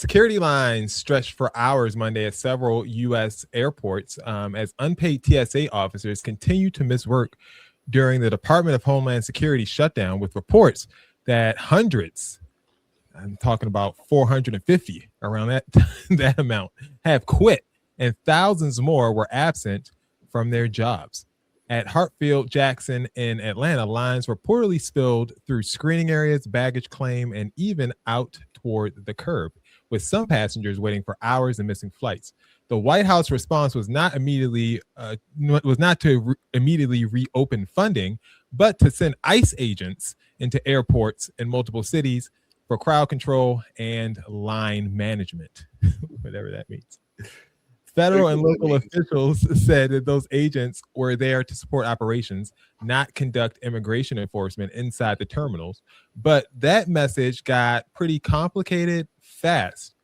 Security lines stretched for hours Monday at several U.S. airports as unpaid TSA officers continue to miss work during the Department of Homeland Security shutdown, with reports that hundreds, I'm talking about 450 around that, that amount, have quit, and thousands more were absent from their jobs. At Hartfield Jackson in Atlanta, lines reportedly spilled through screening areas, baggage claim, and even out toward the curb, with some passengers waiting for hours and missing flights. The White House response was not to immediately reopen funding, but to send ICE agents into airports in multiple cities for crowd control and line management, whatever that means. Federal and local officials said that those agents were there to support operations, not conduct immigration enforcement inside the terminals. But that message got pretty complicated fast.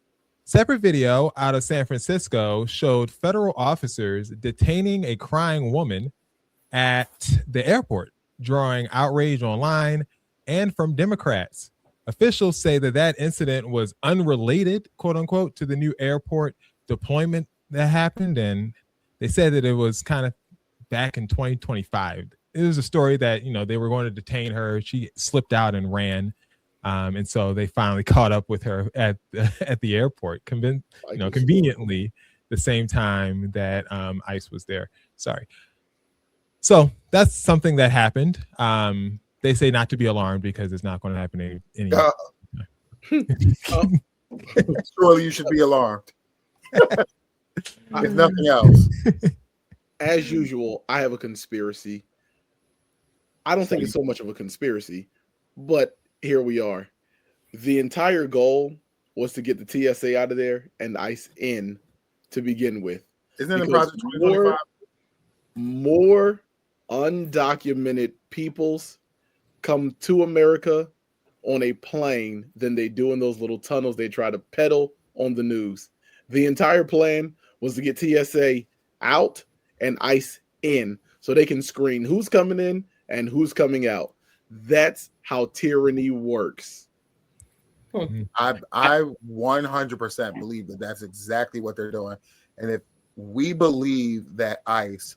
Separate video out of San Francisco showed federal officers detaining a crying woman at the airport, drawing outrage online and from Democrats. Officials say that that incident was unrelated, quote unquote, to the new airport deployment that happened, and they said that it was kind of back in 2025. It was a story that, you know, they were going to detain her. She slipped out and ran, and so they finally caught up with her at the airport, conveniently the same time that ICE was there. Sorry. So that's something that happened. They say not to be alarmed because it's not going to happen anymore. Surely you should be alarmed. If nothing else. As usual, I have a conspiracy. I don't think it's so much of a conspiracy, but here we are. The entire goal was to get the TSA out of there and ICE in to begin with. Isn't it Project 2025? More undocumented peoples come to America on a plane than they do in those little tunnels they try to peddle on the news. The entire plan was to get TSA out and ICE in so they can screen who's coming in and who's coming out. That's how tyranny works. I 100% believe that that's exactly what they're doing. And if we believe that ICE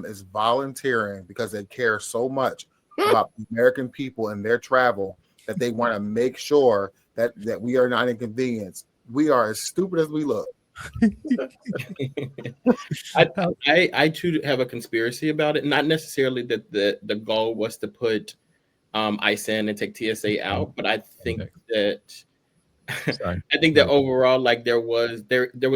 is volunteering because they care so much about the American people and their travel that they want to make sure that we are not inconvenienced, we are as stupid as we look. I too have a conspiracy about it. Not necessarily that the goal was to put ICE in and take TSA out, but I think that I think that overall, like there was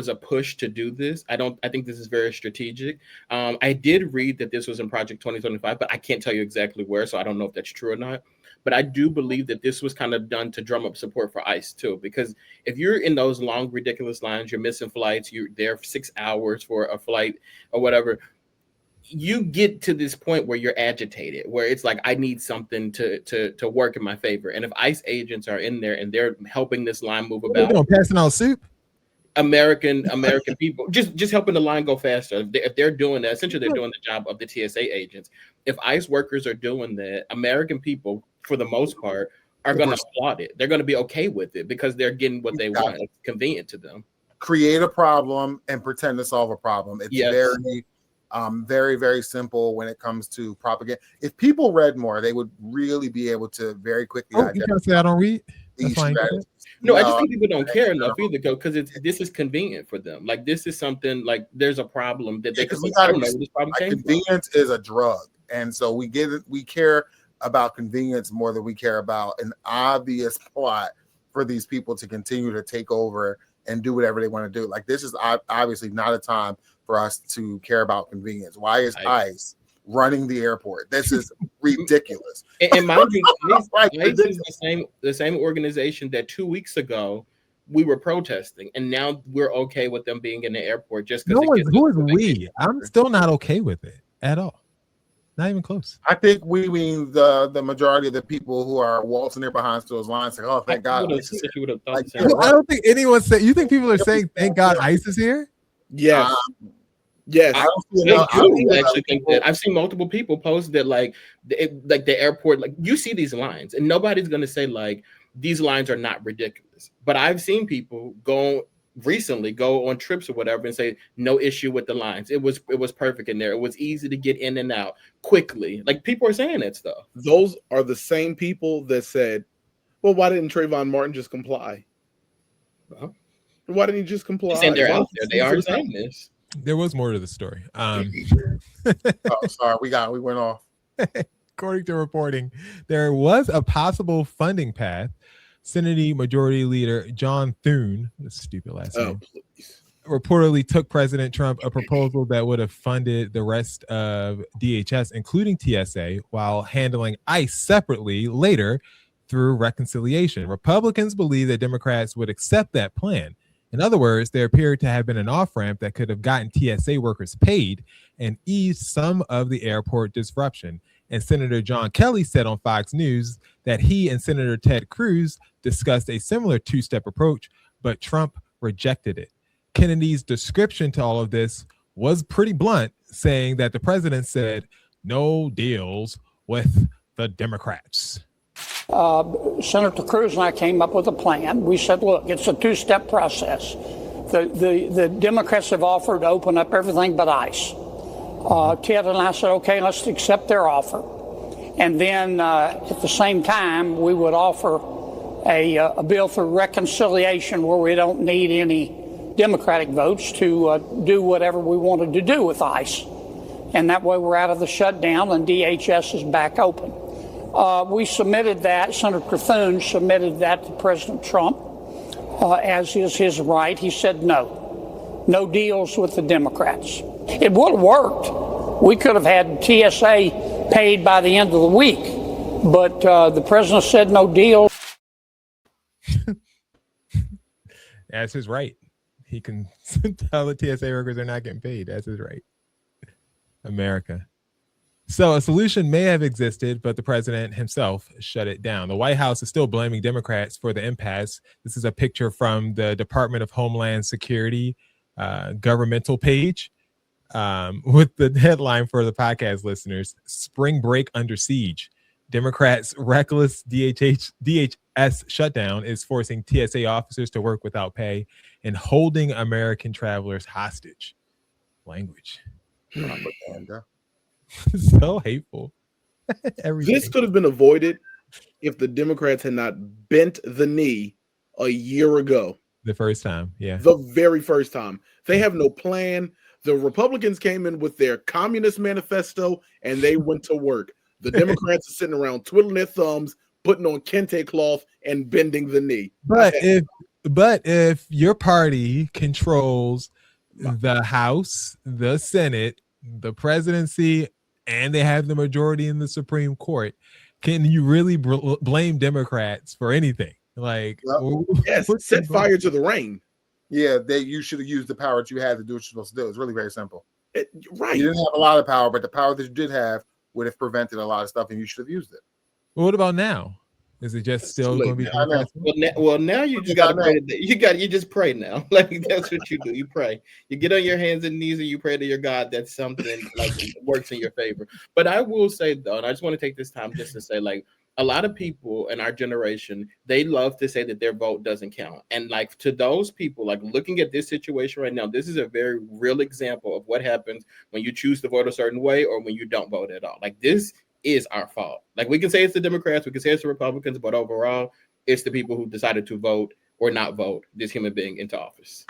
a push to do this. I think this is very strategic. I did read that this was in Project 2025, but I can't tell you exactly where, so I don't know if that's true or not. But I do believe that this was kind of done to drum up support for ICE too, because if you're in those long, ridiculous lines, you're missing flights, you're there for 6 hours for a flight or whatever, you get to this point where you're agitated, where it's like, I need something to work in my favor. And if ICE agents are in there and they're helping this line move about, passing out soup, American people, just helping the line go faster. If they're doing that, essentially they're doing the job of the TSA agents. If ICE workers are doing that, American people, for the most part, are going to applaud it. They're going to be okay with it because they're getting what they want. It's convenient to them. Create a problem and pretend to solve a problem. It's very, very simple when it comes to propaganda. If people read more, they would really be able to very quickly identify. You can't say I don't read? No, I just think people don't care enough either, because this is convenient for them. Like, this is something, like, there's a problem that they can. I don't know where this problem came from. Convenience is a drug, and so we care about convenience more than we care about an obvious plot for these people to continue to take over and do whatever they want to do. Like, this is obviously not a time for us to care about convenience. Why is ICE running the airport? This is ridiculous. And mind you, ICE is the same organization that 2 weeks ago we were protesting, and now we're okay with them being in the airport just because. Who is we? I'm still not okay with it at all. Not even close. I think we mean the majority of the people who are waltzing there behind those lines, like, oh, thank God. I don't think anyone said. You think people are saying, "Thank God, ICE is here"? Yes. Yes, I actually think that I've seen multiple people post that, like the airport, like, you see these lines, and nobody's gonna say like these lines are not ridiculous. But I've seen people recently go on trips or whatever and say no issue with the lines. It was perfect in there. It was easy to get in and out quickly. Like, people are saying that stuff. Those are the same people that said, well, why didn't Trayvon Martin just comply? Why didn't he just comply? They're out there. They are saying this. There was more to the story. Oh, sorry, we went off. According to reporting, there was a possible funding path. Senate Majority Leader John Thune, the stupid last name, reportedly took President Trump a proposal that would have funded the rest of DHS, including TSA, while handling ICE separately later through reconciliation. Republicans believe that Democrats would accept that plan. In other words, there appeared to have been an off-ramp that could have gotten TSA workers paid and eased some of the airport disruption. And Senator John Kelly said on Fox News that he and Senator Ted Cruz discussed a similar two-step approach, but Trump rejected it. Kennedy's description to all of this was pretty blunt, saying that the president said no deals with the Democrats. Senator Cruz and I came up with a plan. We said, look, it's a two-step process. The Democrats have offered to open up everything but ICE. Ted and I said, okay, let's accept their offer. And then at the same time, we would offer a bill for reconciliation where we don't need any Democratic votes to do whatever we wanted to do with ICE. And that way we're out of the shutdown and DHS is back open. We submitted that, Senator Thune submitted that to President Trump, as is his right. He said no deals with the Democrats. It would have worked. We could have had TSA paid by the end of the week, but the president said no deal. That's his right. He can tell the TSA workers they're not getting paid. That's his right. America. So a solution may have existed, but the president himself shut it down. The White House is still blaming Democrats for the impasse. This is a picture from the Department of Homeland Security governmental page with the headline for the podcast listeners: Spring Break Under Siege. Democrats' reckless DHS shutdown is forcing TSA officers to work without pay and holding American travelers hostage. Language. Propaganda. So hateful. This could have been avoided if the Democrats had not bent the knee a year ago. The first time, yeah. The very first time. They have no plan. The Republicans came in with their communist manifesto and they went to work. The Democrats are sitting around twiddling their thumbs, putting on kente cloth and bending the knee. But if your party controls the House, the Senate, the presidency, and they have the majority in the Supreme Court, can you really blame Democrats for anything? Like, yes, set fire to the rain. Yeah, you should have used the power that you had to do what you're supposed to do. It's really very simple. Right. You didn't have a lot of power, but the power that you did have would have prevented a lot of stuff, and you should have used it. Well, what about now? Is it just still going to be Democrats? Well, now you just got to pray. You just pray now. Like, that's what you do. You pray. You get on your hands and knees and you pray to your God that something like works in your favor. But I will say though, and I just want to take this time just to say, like, a lot of people in our generation, they love to say that their vote doesn't count. And like, to those people, like, looking at this situation right now, this is a very real example of what happens when you choose to vote a certain way or when you don't vote at all. Like, this is our fault. Like, we can say it's the Democrats, we can say it's the Republicans, but overall, it's the people who decided to vote or not vote this human being into office.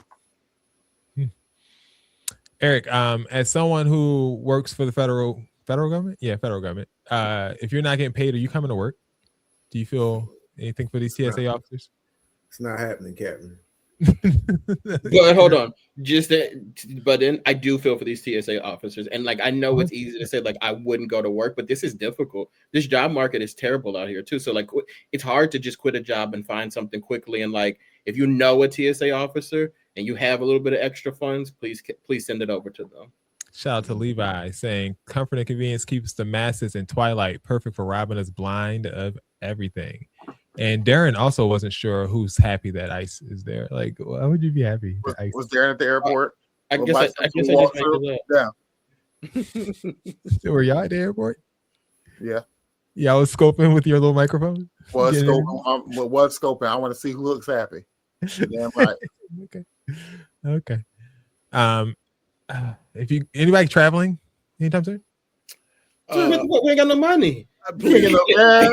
Eric, as someone who works for the federal government, federal government, if you're not getting paid, are you coming to work? Do you feel anything for these TSA officers? It's not happening, Captain. But hold on, but then I do feel for these TSA officers, and like, I know it's easy to say like I wouldn't go to work, but this is difficult. This job market is terrible out here too. So like, it's hard to just quit a job and find something quickly. And like, if you know a TSA officer and you have a little bit of extra funds, please send it over to them. Shout out to Levi saying, comfort and convenience keeps the masses in twilight, perfect for robbing us blind of everything. And Darren also wasn't sure who's happy that ICE is there. Like, why would you be happy? Was Darren at the airport? I guess I just made it up. Yeah. Were y'all at the airport? Yeah. Y'all was scoping with your little microphone? Was scoping. I want to see who looks happy. Damn right. Okay. If anybody traveling anytime soon? We ain't got no money. You got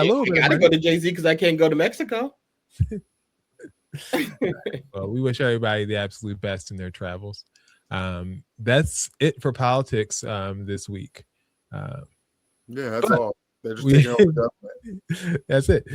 a little bit. I gotta go to Jay-Z because I can't go to Mexico. Well, we wish everybody the absolute best in their travels. That's it for politics this week. That's all. They're just taking over government. That's it.